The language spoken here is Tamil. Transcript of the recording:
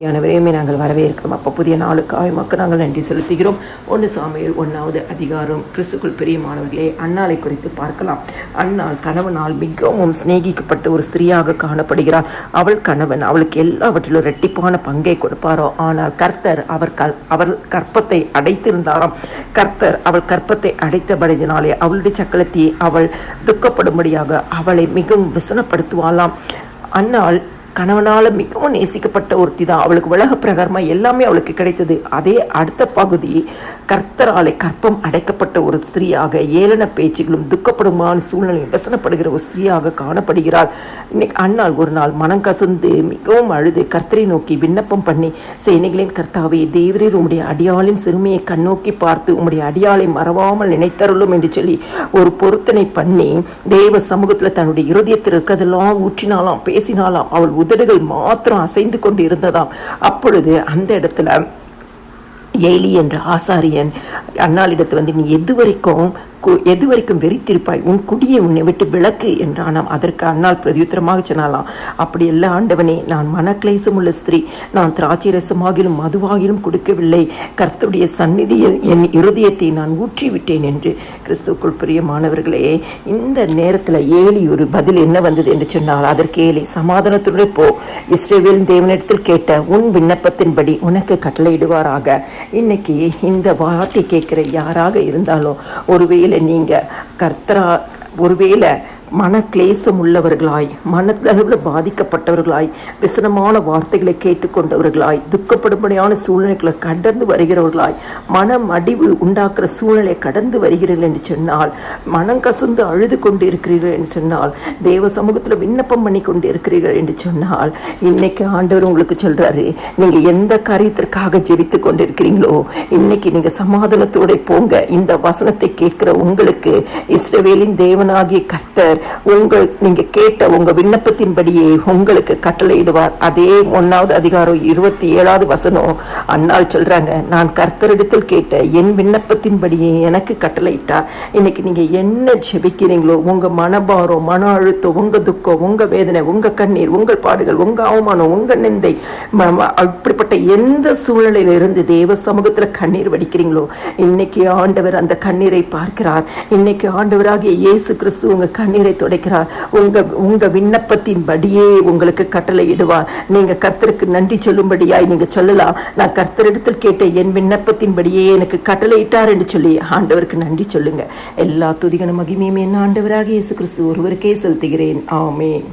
யானவரையுமே நாங்கள் வரவேற்கிறோம். அப்போ புதிய நாளுக்காய் மக்கள் நாங்கள் நன்றி செலுத்துகிறோம். 1 சாமுவேல் 1வது அதிகாரம். கிறிஸ்துக்குள் பிரியமானவர்களே, அன்னாளை குறித்து பார்க்கலாம். அன்னாள் கணவனால் மிகவும் சிநேகிக்கப்பட்ட ஒரு ஸ்திரீயாக காணப்படுகிறாள். அவள் கணவன் அவளுக்கு எல்லாவற்றிலும் இரட்டிப்பான பங்கை கொடுப்பாரோ, ஆனால் கர்த்தர் அவர் கற்பத்தை அடைத்திருந்தாராம். கர்த்தர் அவள் கற்பத்தை அடைத்தபடினாலே அவளுடைய சக்கலத்தை அவள் துக்கப்படும்படியாக அவளை மிகவும் விசனப்படுத்துவாளாம். அன்னாள் கணவனால் மிகவும் நேசிக்கப்பட்ட ஒருத்தி தான். அவளுக்கு உலக பிரகாரமாக எல்லாமே அவளுக்கு கிடைத்தது. அதே அடுத்த பகுதி கர்த்தராலே கற்பம் அடைக்கப்பட்ட ஒரு ஸ்திரீயாக ஏளன பேச்சுகளும் துக்கப்படுமான சூழ்நிலையும் வசனப்படுகிற ஒரு ஸ்திரீயாக காணப்படுகிறாள். இன்னைக்கு அன்னாள் ஒரு நாள் மனம் கசந்து மிகவும் அழுது கர்த்தரை நோக்கி விண்ணப்பம் பண்ணி, சேனைகளின் கர்த்தாவே, தேவரீர் உம்முடைய அடியாளின் சிறுமியை கண்ணோக்கி பார்த்து உம்முடைய அடியாளை மறவாமல் நினைத்தருளும் என்று சொல்லி ஒரு பொருத்தனை பண்ணி தேவ சமூகத்தில் தன்னுடைய இருதயத்தில் இருக்கிறதெல்லாம் ஊற்றினாலாம், பேசினாலாம். அவள் உதடுகள் மாத்திரம் அசைந்து கொண்டு இருந்ததாம். அப்பொழுது அந்த இடத்துல ஏலி என்ற ஆசாரியன் அன்னாளிடத்து நீ எது வரைக்கும் வெறித்திருப்பாய், உன் குடியை உன்னை விட்டு விளக்கு என்றானாம். அதற்கு அன்னாள் பிரதியுத்தரமாக சொன்னாலாம், அப்படி எல்லா ஆண்டவனே, நான் மனக்லேசம் உள்ள ஸ்திரீ, நான் திராட்சை ரசமாகிலும் மதுவாகிலும் கொடுக்கவில்லை, கர்த்தருடைய சந்நிதியில் என் இருதயத்தை நான் ஊற்றிவிட்டேன் என்று. கிறிஸ்துவுக்குள் பிரியமானவர்களே, இந்த நேரத்தில் ஏலி ஒரு பதில் என்ன வந்தது என்று சொன்னால், அதற்கு ஏலி, சமாதானத்துடன் போ, இஸ்ரவேலின் தேவனிடத்தில் கேட்ட உன் விண்ணப்பத்தின்படி உனக்கு கட்டளையிடுவாராக. இன்னைக்கு இந்த வார்த்தை கேட்கிற யாராக இருந்தாலும், ஒருவேளை நீங்க ஒருவேளை மனக்லேசம் உள்ளவர்களாய், மனதளவில் பாதிக்கப்பட்டவர்களாய், விசனமான வார்த்தைகளை கேட்டுக்கொண்டவர்களாய், துக்கப்படும்படியான சூழ்நிலைகளை கடந்து வருகிறவர்களாய், மனம் அடிவு உண்டாக்குற சூழ்நிலை கடந்து வருகிறீர்கள் என்று சொன்னால், மனம் கசந்து அழுது கொண்டு இருக்கிறீர்கள் என்று சொன்னால், தேவ சமூகத்தில் விண்ணப்பம் பண்ணி கொண்டு இருக்கிறீர்கள் என்று சொன்னால், இன்னைக்கு ஆண்டவர் உங்களுக்கு சொல்றாரு, நீங்க எந்த காரியத்திற்காக ஜெபித்து கொண்டு இருக்கிறீங்களோ, இன்னைக்கு நீங்க சமாதானத்தோட போங்க. இந்த வசனத்தை கேட்கிற உங்களுக்கு இஸ்ரவேலின் தேவனாகிய கர்த்தர் நீங்க கேட்ட உங்க விண்ணப்பத்தின்படியே உங்களுக்கு கட்டளையிடுவார். அதே 1வது அதிகாரம் 27வது வசனம் அன்னாள் சொல்றாங்க, நான் கர்த்தரிடத்தில் கேட்ட என் விண்ணப்பத்தின்படியே எனக்கு கட்டளையிட்டார். இன்னைக்கு நீங்க என்ன ஜெபிக்கிறீங்களோ, உங்க மனபாரம், மன அழுத்தம், உங்க துக்கம், உங்க வேதனை, உங்க கண்ணீர், உங்கள் பாடுகள், உங்க அவமானம், உங்க நிந்தை, அப்படிப்பட்ட எந்த சூழ்நிலையிலிருந்து தேவ சமூகத்துல கண்ணீர் வடிக்கிறீங்களோ, இன்னைக்கு ஆண்டவர் அந்த கண்ணீரை பார்க்கிறார். இன்னைக்கு ஆண்டவராகிய இயேசு கிறிஸ்து உங்க கண்ணீரை துடைக்கிறார். உங்க விண்ணப்பத்தின்படியே உங்களுக்கு கட்டளை இடுவார். நீங்க கர்த்தருக்கு நன்றி சொல்லும்படியாய் நீங்க சொல்லலாம், நான் கர்த்தரிடத்தில் கேட்ட என் விண்ணப்பத்தின்படியே எனக்கு கட்டளை இட்டார் என்று சொல்லி ஆண்டவருக்கு நன்றி சொல்லுங்க. எல்லா துதிகன மகிமையும் என் ஆண்டவராக இயேசு கிறிஸ்து ஒருவருக்கே செலுத்துகிறேன். ஆமென்.